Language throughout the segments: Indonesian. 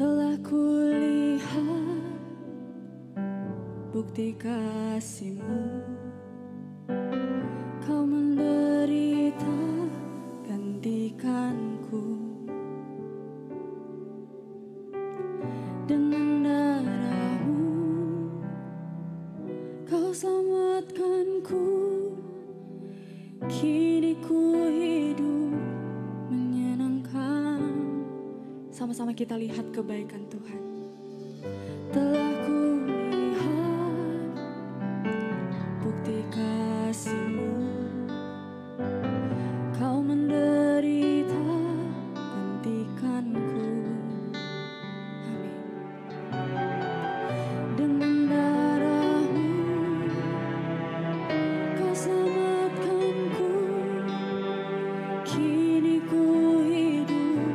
Telah kulihat bukti kasih-Mu, Kau menderita gantikanku. Dengan darah-Mu Kau selamatkanku. Kini ku hidup menyenangkan. Sama-sama kita lihat kebaikan Tuhan. Telah kulihat bukti kasih-Mu, Kau menderita gantikanku. Amin. Dengan darah-Mu Kau selamatkanku. Kini ku hidup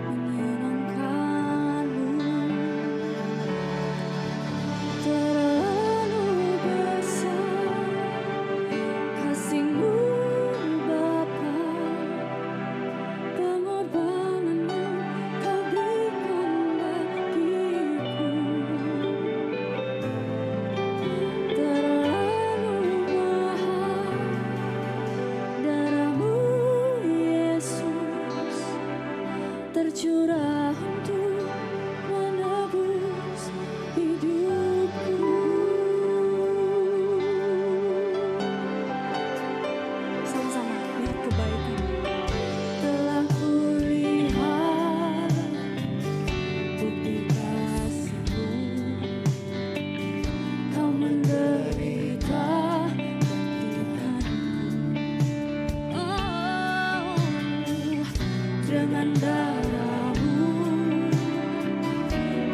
menyenangkan-Mu. Terlalu besar kasih-Mu Bapa, pengorbanan-Mu Kau berikan bagiku. Terlalu mahal darah-Mu Yesus, tercurah untuk menebus hidupku. Sama-sama lihat kebaikan-Mu. Telah kulihat bukti kasih-Mu, Kau menderita gantikanku. Oh, dengan darah-Mu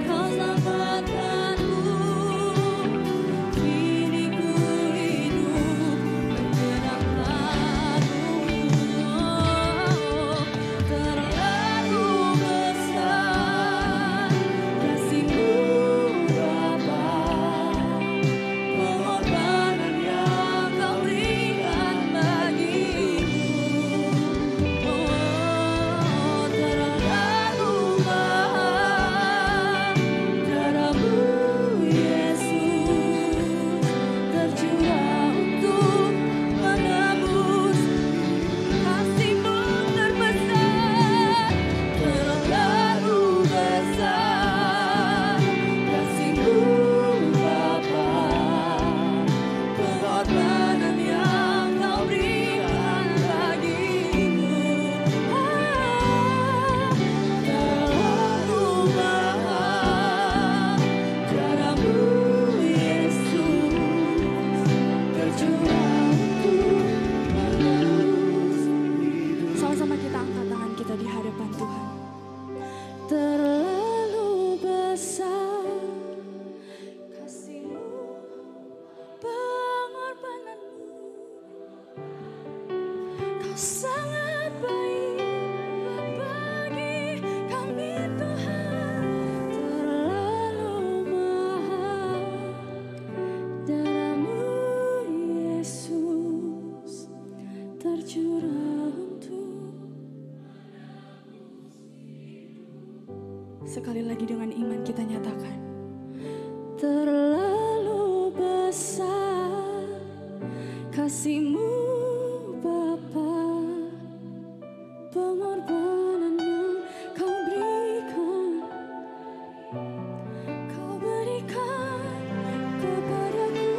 Kau selamatkanku. Kini ku hidup menyenangkan-Mu. Terlalu besar kasih-Mu Bapa, pengorbanan yang Kau berikan bagiku. Terlalu mahal darah-Mu Yesus, tercurah untuk menebus. Kasih-Mu terbesar, terlalu besar kasih-Mu Bapa, pengorbanan yang Kau berikan bagiku. Terlalu mahal darah-Mu Yesus, tercurah untuk menebus. Sama-sama kita angkat tangan kita di hadapan Tuhan. Terlalu besar kasih-Mu, pengorbanan-Mu, Kau sangat baik bagi kami Tuhan. Terlalu mahal darah-Mu Yesus, tercurah untuk. Sekali lagi dengan iman kita nyatakan. Terlalu besar kasih-Mu Bapa, pengorbanan yang Kau berikan kepadaku.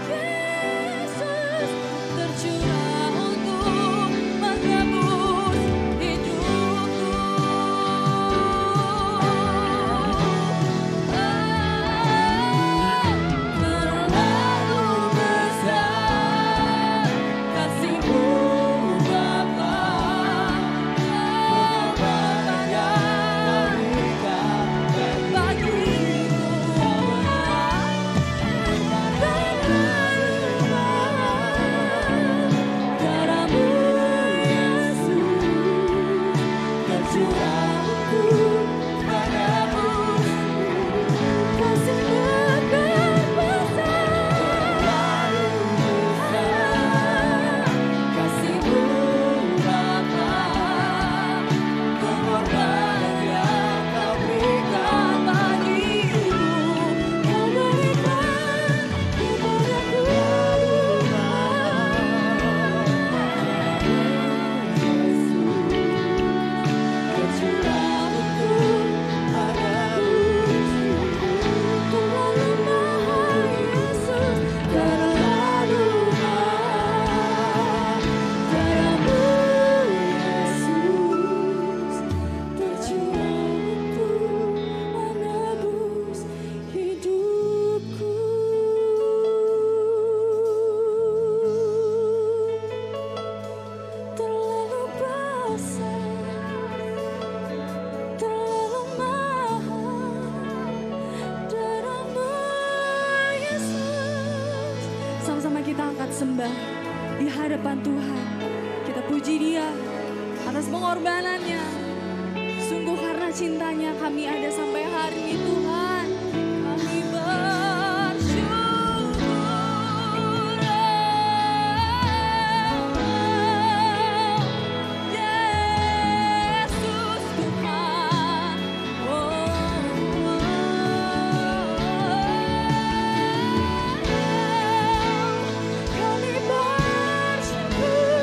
Yesus, tercurah untuk menebus hidupku. sembah di hadapan Tuhan. Kita puji Dia atas pengorbanannya. Sungguh karena cintanya kami ada sampai hari ini Tuhan. Kami bersyukur. Yesus Tuhan. Kami bersyukur Tuhan. Mulia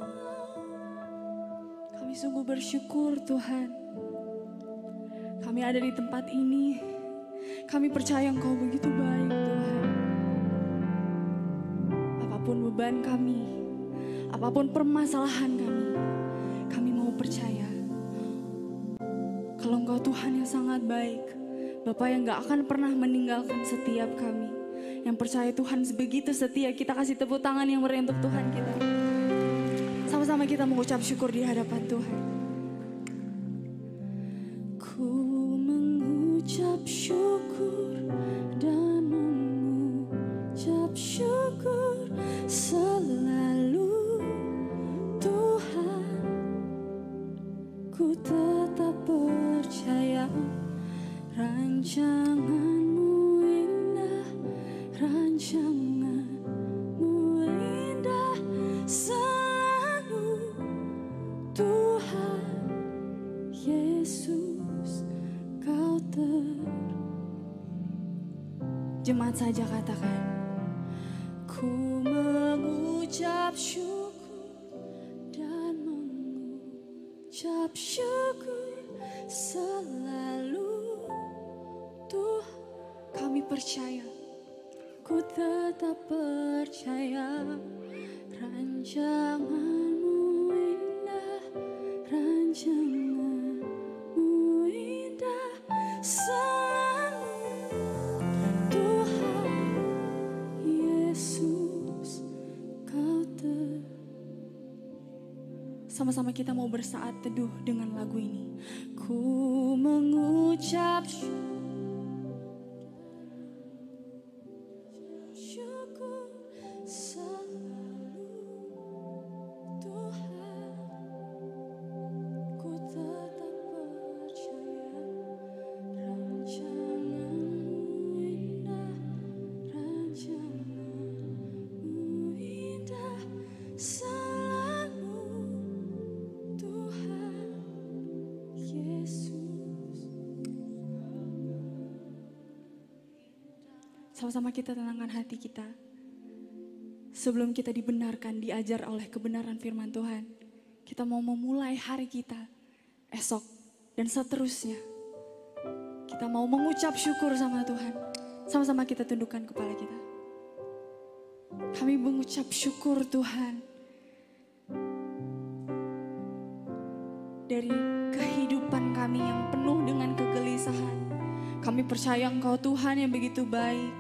namamu Kami sungguh bersyukur Tuhan. Kami ada di tempat ini. Kami percaya Engkau begitu baik Tuhan. Apapun beban kami, apapun permasalahan kami mau percaya. Kalau Engkau Tuhan yang sangat baik, Bapa yang gak akan pernah meninggalkan setiap kami. Yang percaya Tuhan begitu setia, kita kasih tepuk tangan yang meriah untuk Tuhan kita. Sama-sama kita mengucap syukur di hadapan Tuhan. Ku mengucap syukur dan mengucap syukur selalu Tuhan. Ku tetap percaya rancangan-Mu indah, rancangan-Mu indah selalu Tuhan Yesus Kau Jemaat saja katakan, ku mengucap syukur dan mengucap syukur selalu Tuhan. Kami percaya, ku tetap percaya rancangan-Mu indah, rancangan-Mu indah selalu Tuhan Yesus Kau Sama-sama kita mau bersaat teduh dengan lagu ini. Ku mengucap syukur selalu Tuhan. Ku tetap percaya rancangan-Mu indah, rancangan-Mu indah selalu Tuhan Yesus. Sama-sama kita tenangkan hati kita. Sebelum kita dibenarkan, diajar oleh kebenaran firman Tuhan, kita mau memulai hari kita esok dan seterusnya. Kita mau mengucap syukur sama Tuhan. Sama-sama kita tundukkan kepala kita. Kami mengucap syukur Tuhan. Dari kehidupan kami yang penuh dengan kegelisahan, kami percaya Engkau Tuhan yang begitu baik.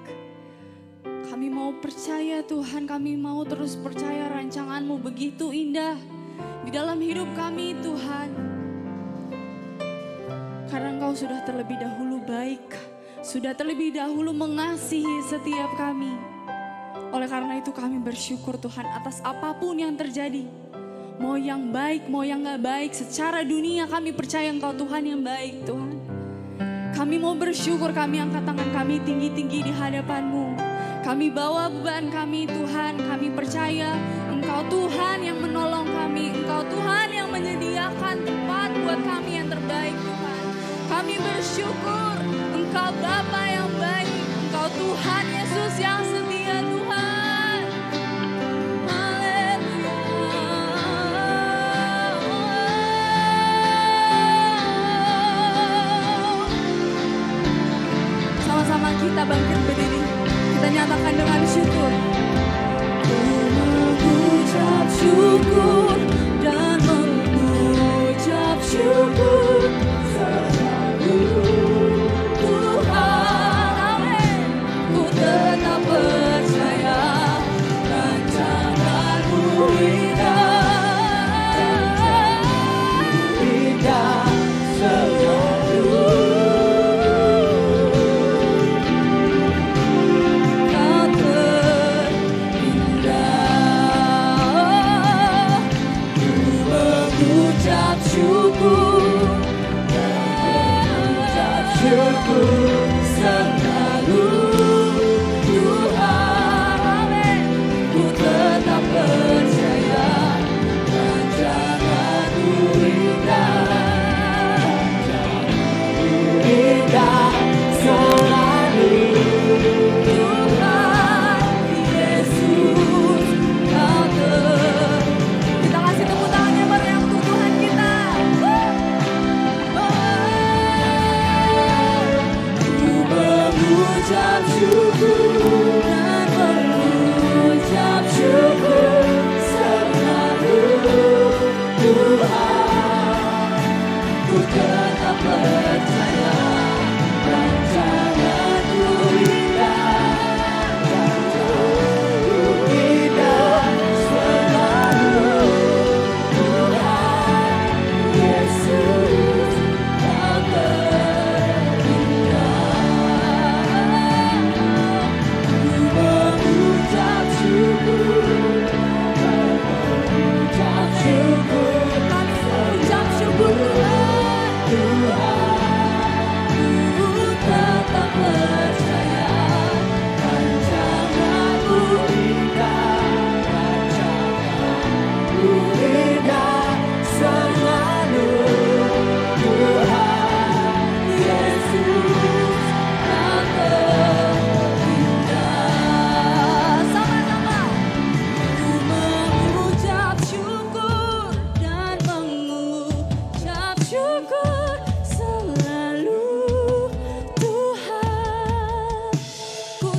Kami mau percaya Tuhan, kami mau terus percaya rancangan-Mu begitu indah di dalam hidup kami Tuhan. Karena Engkau sudah terlebih dahulu baik, sudah terlebih dahulu mengasihi setiap kami. Oleh karena itu kami bersyukur Tuhan atas apapun yang terjadi. Mau yang baik, mau yang gak baik, secara dunia kami percaya Engkau Tuhan yang baik Tuhan. Kami mau bersyukur, kami angkat tangan kami tinggi-tinggi di hadapan-Mu. Kami bawa beban kami Tuhan, kami percaya Engkau Tuhan yang menolong kami, Engkau Tuhan yang menyediakan tempat buat kami yang terbaik Tuhan. Kami bersyukur Engkau Bapa yang baik, Engkau Tuhan Yesus yang setia Tuhan. Sama-sama kita bangkit berdiri, kita nyatakan dengan syukur. Mengucap syukur dan mengucap syukur selalu Tuhan, amin. Ku tetap percaya rancangan-Mu indah, indah selalu. Syukur selalu Tuhan, amin. Ku tetap percaya rancangan-Mu indah, indah selalu Tuhan Yesus Kau kita kasih tepuk tangan yang meriah untuk Tuhan kita. Mengucap syukur dan mengucap syukur selalu Tuhan. Ku tetap percaya rancangan-Mu indah, indah selalu Tuhan Yesus Kau mengucap syukur dan mengucap syukur selalu Tuhan. Ku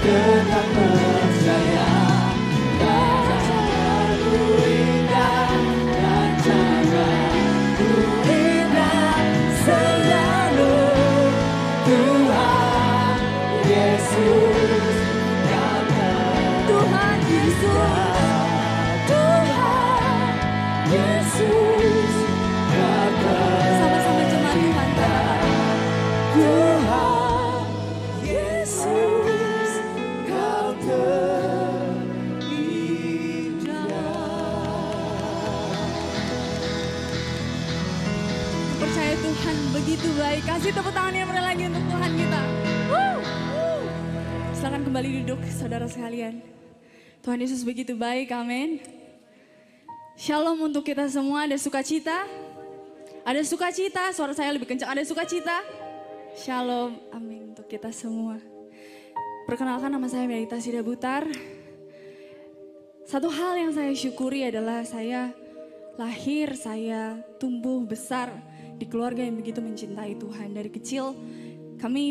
tetap percaya rancangan-Mu indah, rancangan-Mu indah selalu Tuhan Yesus. Tuhan Yesus, Yesus, sama-sama jemaat Tuhan, Yesus, Kau terindah. Percaya Tuhan begitu baik. Kasih tepuk tangan yang meriah lagi untuk Tuhan kita. Silakan kembali duduk, saudara sekalian. Tuhan Yesus begitu baik, amin. Shalom untuk kita semua, ada sukacita? Ada sukacita, suara saya lebih kencang, ada sukacita? Shalom, amin untuk kita semua. Perkenalkan, nama saya Melita Sida Butar. Satu hal yang saya syukuri adalah saya lahir, saya tumbuh besar di keluarga yang begitu mencintai Tuhan. Dari kecil kami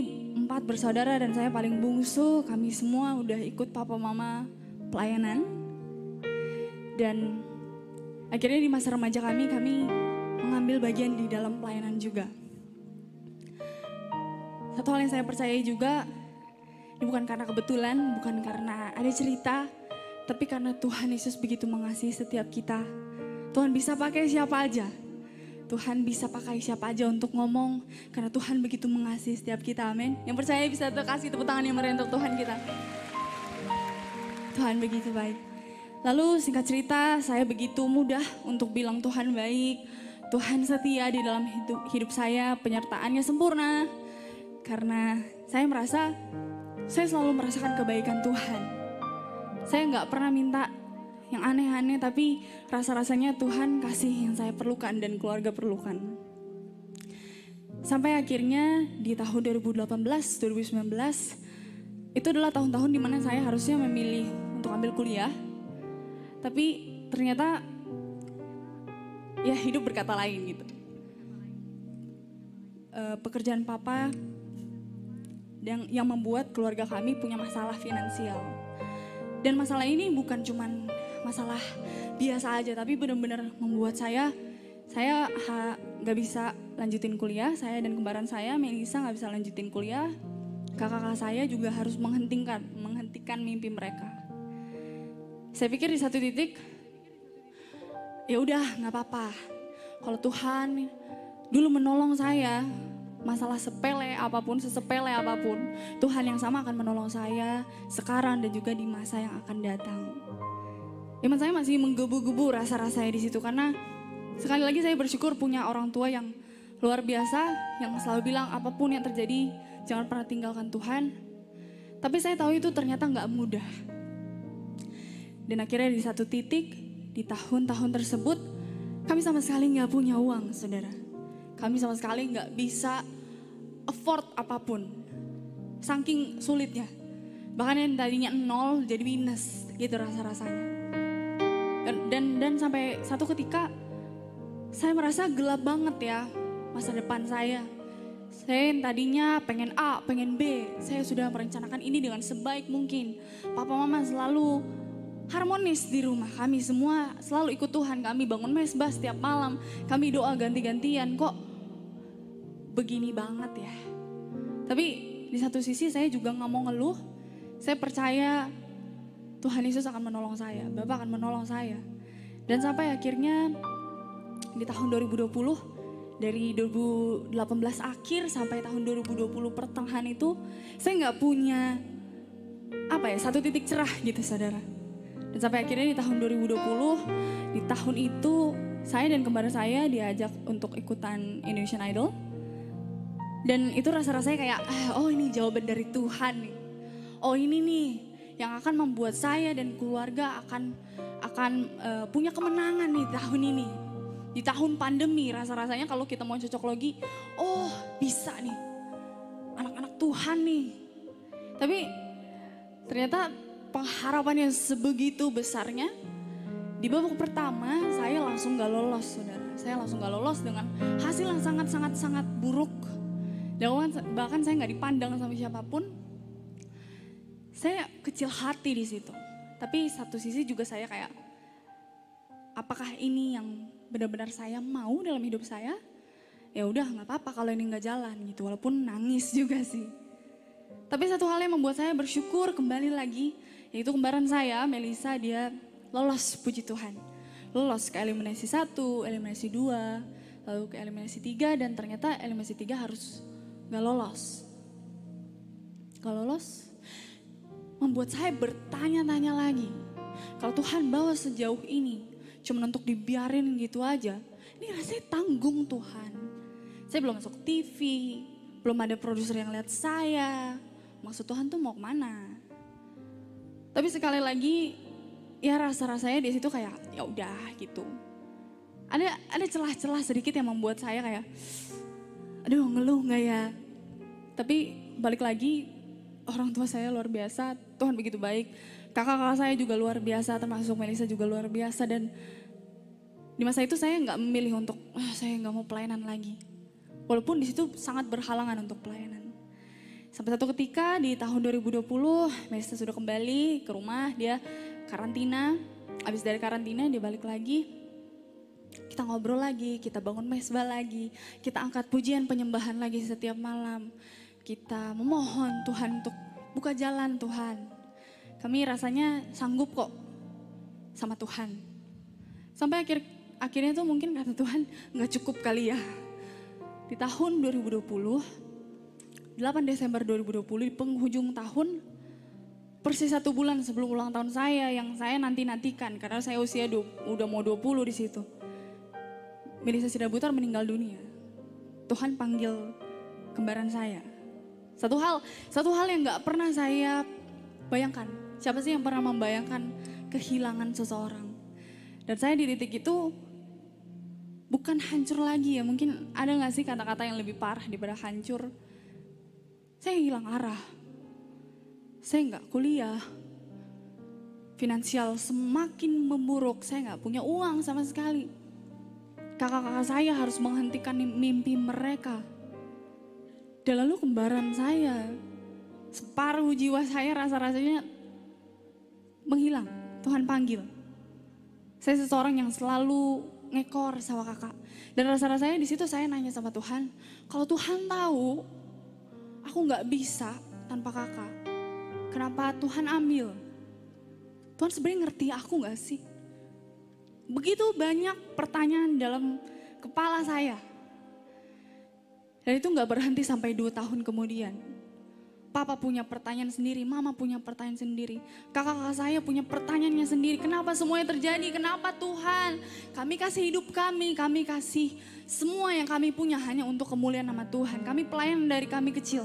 4 bersaudara dan saya paling bungsu, kami semua udah ikut papa mama pelayanan. Dan akhirnya di masa remaja kami mengambil bagian di dalam pelayanan juga. Satu hal yang saya percaya juga, ini bukan karena kebetulan, bukan karena ada cerita, tapi karena Tuhan Yesus begitu mengasihi setiap kita. Tuhan bisa pakai siapa aja. Tuhan bisa pakai siapa aja untuk ngomong, karena Tuhan begitu mengasihi setiap kita, amin. Yang percaya bisa kasih tepuk tangan yang meriah untuk Tuhan kita. Tuhan begitu baik. Lalu singkat cerita, saya begitu mudah untuk bilang Tuhan baik, Tuhan setia di dalam hidup saya, penyertaannya sempurna. Karena saya merasa, saya selalu merasakan kebaikan Tuhan. Saya nggak pernah minta yang aneh-aneh, tapi rasa-rasanya Tuhan kasih yang saya perlukan dan keluarga perlukan. Sampai akhirnya di tahun 2018-2019, itu adalah tahun-tahun dimana saya harusnya memilih untuk ambil kuliah. Tapi ternyata ya hidup berkata lain gitu. Pekerjaan papa yang membuat keluarga kami punya masalah finansial. Dan masalah ini bukan cuman masalah biasa aja, tapi benar-benar membuat saya gak bisa lanjutin kuliah. Saya dan kembaran saya, Melisa, gak bisa lanjutin kuliah. Kakak-kakak saya juga harus menghentikan mimpi mereka. Saya pikir di satu titik, ya udah nggak apa-apa. Kalau Tuhan dulu menolong saya, masalah sepele apapun, sesepele apapun, Tuhan yang sama akan menolong saya sekarang dan juga di masa yang akan datang. Iman saya masih menggebu-gebu rasa-rasanya di situ, karena sekali lagi saya bersyukur punya orang tua yang luar biasa, yang selalu bilang apapun yang terjadi jangan pernah tinggalkan Tuhan. Tapi saya tahu itu ternyata nggak mudah. Dan akhirnya di satu titik, di tahun-tahun tersebut, kami sama sekali nggak punya uang, saudara. Kami sama sekali nggak bisa afford apapun. Saking sulitnya. Bahkan yang tadinya 0 jadi minus, gitu rasa-rasanya. Dan sampai satu ketika, saya merasa gelap banget ya masa depan saya. Saya yang tadinya pengen A, pengen B. Saya sudah merencanakan ini dengan sebaik mungkin. Papa mama selalu harmonis di rumah. Kami semua selalu ikut Tuhan. Kami bangun mesbah setiap malam. Kami doa ganti-gantian. Kok begini banget ya? Tapi di satu sisi saya juga gak mau ngeluh. Saya percaya Tuhan Yesus akan menolong saya. Bapak akan menolong saya. Dan sampai akhirnya di tahun 2020, dari 2018 akhir sampai tahun 2020 pertengahan itu, saya gak punya satu titik cerah gitu, saudara. Dan sampai akhirnya di tahun 2020, di tahun itu saya dan kembaran saya diajak untuk ikutan Indonesian Idol. Dan itu rasa-rasanya kayak, oh ini jawaban dari Tuhan nih. Oh ini nih yang akan membuat saya dan keluarga akan punya kemenangan nih tahun ini. Di tahun pandemi rasa-rasanya kalau kita mau cocok logi, oh bisa nih, anak-anak Tuhan nih. Tapi ternyata pengharapan yang sebegitu besarnya, di babak pertama saya langsung gak lolos, saudara. Saya langsung gak lolos dengan hasil yang sangat buruk. Dan bahkan saya gak dipandang sama siapapun. Saya kecil hati di situ. Tapi satu sisi juga saya kayak, apakah ini yang benar-benar saya mau dalam hidup saya? Ya udah nggak apa-apa kalau ini nggak jalan gitu. Walaupun nangis juga sih. Tapi satu hal yang membuat saya bersyukur kembali lagi, yaitu kembaran saya, Melisa, dia lolos, puji Tuhan. Lolos ke eliminasi 1, eliminasi 2, lalu ke eliminasi 3, dan ternyata eliminasi 3 harus nggak lolos. Gak lolos, membuat saya bertanya-tanya lagi. Kalau Tuhan bawa sejauh ini, cuma untuk dibiarin gitu aja, ini rasanya tanggung Tuhan. Saya belum masuk TV, belum ada produser yang lihat saya. Maksud Tuhan tuh mau kemana? Tapi sekali lagi, ya rasa-rasanya di situ kayak ya udah gitu. Ada celah-celah sedikit yang membuat saya kayak, aduh ngeluh nggak ya? Tapi balik lagi, orang tua saya luar biasa, Tuhan begitu baik. Kakak-kakak saya juga luar biasa, termasuk Melisa juga luar biasa. Dan di masa itu saya nggak memilih untuk, saya nggak mau pelayanan lagi. Walaupun di situ sangat berhalangan untuk pelayanan. Sampai satu ketika di tahun 2020, Melisa sudah kembali ke rumah, dia karantina. Habis dari karantina dia balik lagi. Kita ngobrol lagi, kita bangun mesbah lagi, kita angkat pujian penyembahan lagi setiap malam. kita memohon Tuhan untuk buka jalan Tuhan. Kami rasanya sanggup kok sama Tuhan. Sampai akhirnya tuh mungkin kata Tuhan gak cukup kali ya. Di tahun 2020, 8 Desember 2020 di penghujung tahun, persis 1 bulan sebelum ulang tahun saya yang saya nanti-nantikan karena saya usia udah mau 20 di situ. Melisa Sidabutar meninggal dunia. Tuhan panggil kembaran saya. Satu hal yang gak pernah saya bayangkan. Siapa sih yang pernah membayangkan kehilangan seseorang? Dan saya di titik itu bukan hancur lagi ya. Mungkin ada gak sih kata-kata yang lebih parah daripada hancur? Saya hilang arah. Saya gak kuliah. Finansial semakin memburuk. Saya gak punya uang sama sekali. Kakak-kakak saya harus menghentikan mimpi mereka. Dan lalu kembaran saya, separuh jiwa saya rasa-rasanya menghilang. Tuhan panggil. Saya seseorang yang selalu ngekor sama kakak. Dan rasa-rasanya di situ saya nanya sama Tuhan, kalau Tuhan tahu aku gak bisa tanpa kakak, kenapa Tuhan ambil? Tuhan sebenarnya ngerti aku gak sih? Begitu banyak pertanyaan dalam kepala saya. Dan itu gak berhenti sampai 2 tahun kemudian. Papa punya pertanyaan sendiri, mama punya pertanyaan sendiri. Kakak-kakak saya punya pertanyaannya sendiri. Kenapa semuanya terjadi? Kenapa Tuhan? Kami kasih hidup kami kasih semua yang kami punya hanya untuk kemuliaan nama Tuhan. Kami pelayan dari kami kecil.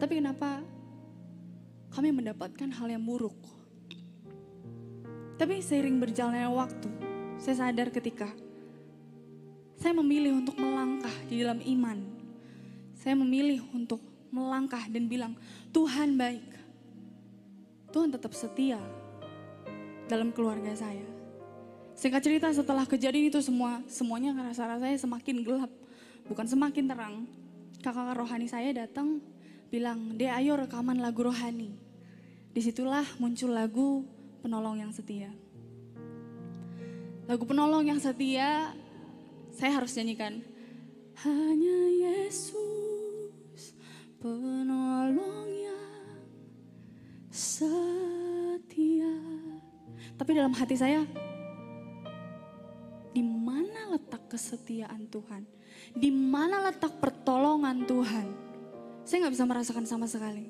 Tapi kenapa kami mendapatkan hal yang buruk? Tapi seiring berjalannya waktu, saya sadar ketika saya memilih untuk melangkah di dalam iman. Saya memilih untuk melangkah dan bilang, Tuhan baik. Tuhan tetap setia dalam keluarga saya. Singkat cerita setelah kejadian itu semuanya rasa-rasanya semakin gelap. Bukan semakin terang. Kakak rohani saya datang bilang, Dek ayo rekaman lagu rohani. Disitulah muncul lagu Penolong yang Setia. Lagu Penolong yang Setia saya harus nyanyikan. Hanya Yesus penolong yang setia. Tapi dalam hati saya, di mana letak kesetiaan Tuhan? Di mana letak pertolongan Tuhan? Saya nggak bisa merasakan sama sekali.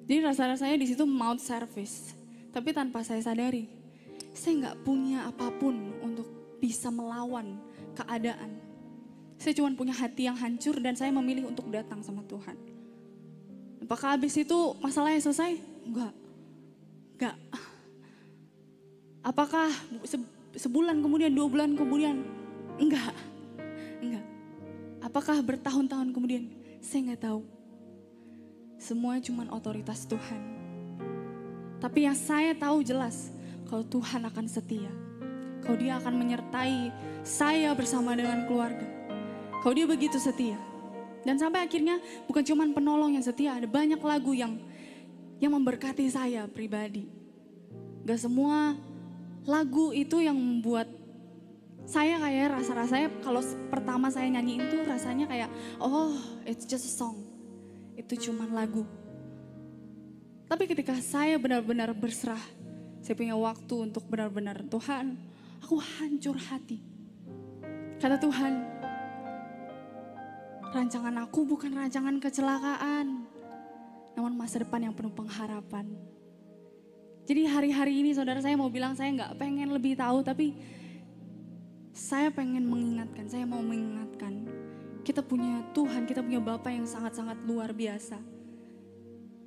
Jadi rasa-rasanya di situ mouth service. Tapi tanpa saya sadari, saya nggak punya apapun untuk bisa melawan keadaan. Saya cuma punya hati yang hancur dan saya memilih untuk datang sama Tuhan. Apakah habis itu masalahnya selesai? Enggak. Apakah sebulan kemudian, 2 bulan kemudian? Enggak. Apakah bertahun-tahun kemudian? Saya nggak tahu. Semuanya cuma otoritas Tuhan. Tapi yang saya tahu jelas, kalau Tuhan akan setia. Kalau Dia akan menyertai saya bersama dengan keluarga. Kalau Dia begitu setia. Dan sampai akhirnya bukan cuma penolong yang setia, ada banyak lagu yang memberkati saya pribadi. Gak semua lagu itu yang membuat saya kayak rasa-rasanya kalau pertama saya nyanyi itu rasanya kayak, oh it's just a song. Itu cuma lagu. Tapi ketika saya benar-benar berserah, saya punya waktu untuk benar-benar Tuhan, aku hancur hati. Kata Tuhan, rancangan aku bukan rancangan kecelakaan, namun masa depan yang penuh pengharapan. Jadi hari-hari ini saudara saya mau bilang saya gak pengen lebih tahu, tapi saya pengen mengingatkan, saya mau mengingatkan. Kita punya Tuhan, kita punya Bapa yang sangat-sangat luar biasa.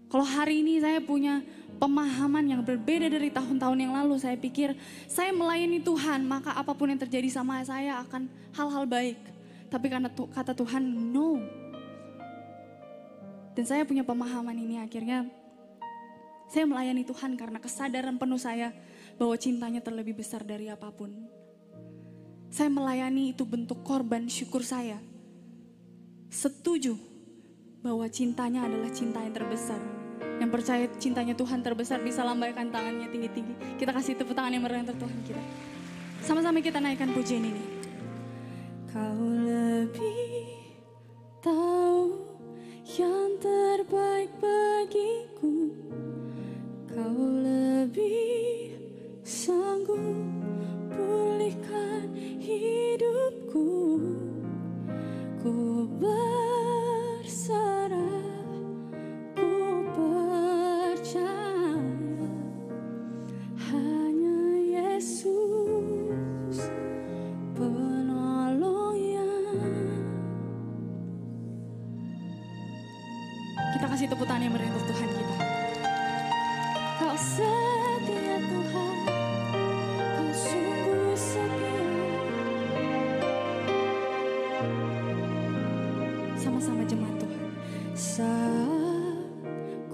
Kalau hari ini saya punya pemahaman yang berbeda dari tahun-tahun yang lalu, saya pikir saya melayani Tuhan, maka apapun yang terjadi sama saya akan hal-hal baik. Tapi karena kata Tuhan, no. Dan saya punya pemahaman ini akhirnya saya melayani Tuhan karena kesadaran penuh saya bahwa cintanya terlebih besar dari apapun. Saya melayani itu bentuk korban syukur saya. Setuju bahwa cintanya adalah cinta yang terbesar. Yang percaya cintanya Tuhan terbesar bisa lambaikan tangannya tinggi-tinggi. Kita kasih tepuk tangan yang meriah untuk Tuhan kita. Sama-sama kita naikkan pujian ini. Kau lebih tahu terbaik bagiku. Kau lebih sanggup pulihkan hidupku. Ku berserah, ku percaya hanya Yesus penolong yang. Kita kasih tepuk tangan yang meriah untuk Tuhan kita. Kau setia Tuhan, Kau sungguh setia. Sama-sama jemaat Tuhan. Saat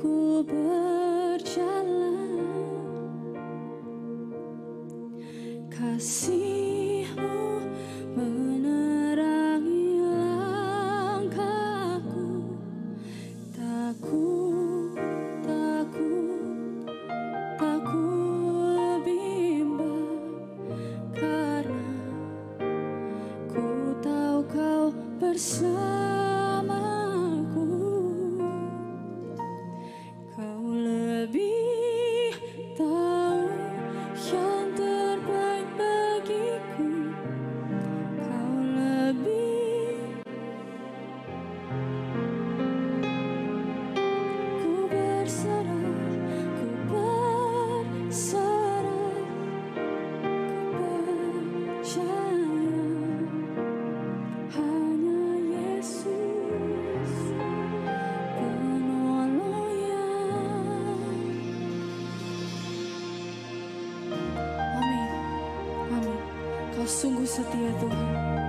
ku berjalan, kasih-Mu menerangi langkahku. Takut, tak ku bimbang, karena ku tahu Kau bersamaku. Kau lebih tahu yang terbaik bagiku. Kau lebih. Ku berserah, ku percaya hanya Yesus penolong yang. Amin, amin. Kau sungguh setia Tuhan.